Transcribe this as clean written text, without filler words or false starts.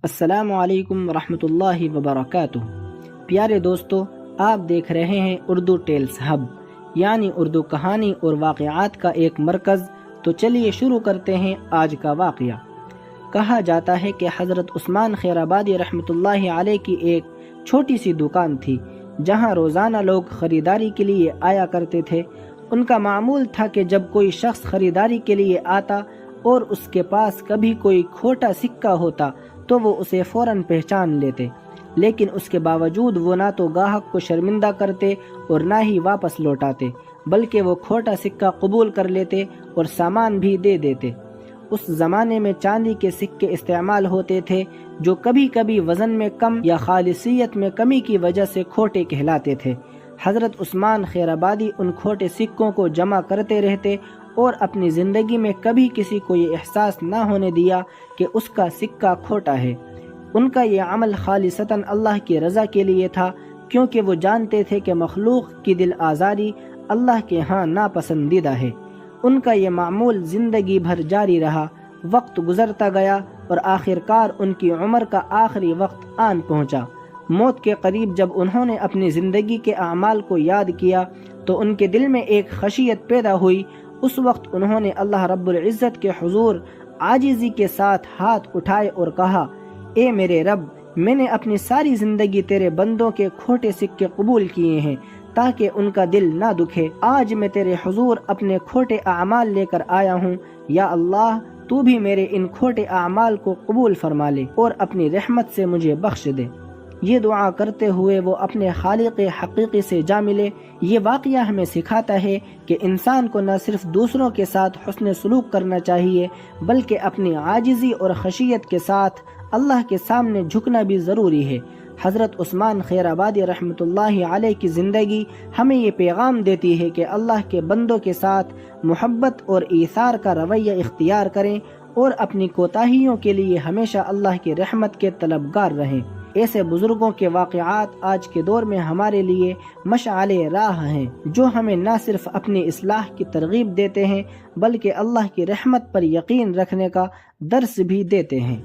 السلام علیکم ورحمۃ اللہ وبرکاتہ۔ پیارے دوستو، آپ دیکھ رہے ہیں اردو ٹیلز ہب، یعنی اردو کہانی اور واقعات کا ایک مرکز۔ تو چلیے شروع کرتے ہیں آج کا واقعہ۔ کہا جاتا ہے کہ حضرت عثمان خیرآبادی رحمۃ اللہ علیہ کی ایک چھوٹی سی دکان تھی، جہاں روزانہ لوگ خریداری کے لیے آیا کرتے تھے۔ ان کا معمول تھا کہ جب کوئی شخص خریداری کے لیے آتا اور اس کے پاس کبھی کوئی کھوٹا سکہ ہوتا تو وہ اسے فوراً پہچان لیتے، لیکن اس کے باوجود وہ نہ تو گاہک کو شرمندہ کرتے اور نہ ہی واپس لوٹاتے، بلکہ وہ کھوٹا سکہ قبول کر لیتے اور سامان بھی دے دیتے۔ اس زمانے میں چاندی کے سکے استعمال ہوتے تھے، جو کبھی کبھی وزن میں کم یا خالصیت میں کمی کی وجہ سے کھوٹے کہلاتے تھے۔ حضرت عثمان خیرآبادی ان کھوٹے سکوں کو جمع کرتے رہتے اور اپنی زندگی میں کبھی کسی کو یہ احساس نہ ہونے دیا کہ اس کا سکہ کھوٹا ہے۔ ان کا یہ عمل خالصتاً اللہ کی رضا کے لیے تھا، کیونکہ وہ جانتے تھے کہ مخلوق کی دل آزاری اللہ کے ہاں ناپسندیدہ ہے۔ ان کا یہ معمول زندگی بھر جاری رہا۔ وقت گزرتا گیا اور آخرکار ان کی عمر کا آخری وقت آن پہنچا۔ موت کے قریب جب انہوں نے اپنی زندگی کے اعمال کو یاد کیا تو ان کے دل میں ایک خشیت پیدا ہوئی۔ اس وقت انہوں نے اللہ رب العزت کے حضور عاجزی کے ساتھ ہاتھ اٹھائے اور کہا، اے میرے رب، میں نے اپنی ساری زندگی تیرے بندوں کے کھوٹے سکے قبول کیے ہیں تاکہ ان کا دل نہ دکھے۔ آج میں تیرے حضور اپنے کھوٹے اعمال لے کر آیا ہوں۔ یا اللہ، تو بھی میرے ان کھوٹے اعمال کو قبول فرما لے اور اپنی رحمت سے مجھے بخش دے۔ یہ دعا کرتے ہوئے وہ اپنے خالق حقیقی سے جا ملے۔ یہ واقعہ ہمیں سکھاتا ہے کہ انسان کو نہ صرف دوسروں کے ساتھ حسن سلوک کرنا چاہیے، بلکہ اپنی عاجزی اور خشیت کے ساتھ اللہ کے سامنے جھکنا بھی ضروری ہے۔ حضرت عثمان خیرآبادی رحمۃ اللہ علیہ کی زندگی ہمیں یہ پیغام دیتی ہے کہ اللہ کے بندوں کے ساتھ محبت اور ایثار کا رویہ اختیار کریں اور اپنی کوتاہیوں کے لیے ہمیشہ اللہ کی رحمت کے طلبگار رہیں۔ ایسے بزرگوں کے واقعات آج کے دور میں ہمارے لیے مشعل راہ ہیں، جو ہمیں نہ صرف اپنی اصلاح کی ترغیب دیتے ہیں بلکہ اللہ کی رحمت پر یقین رکھنے کا درس بھی دیتے ہیں۔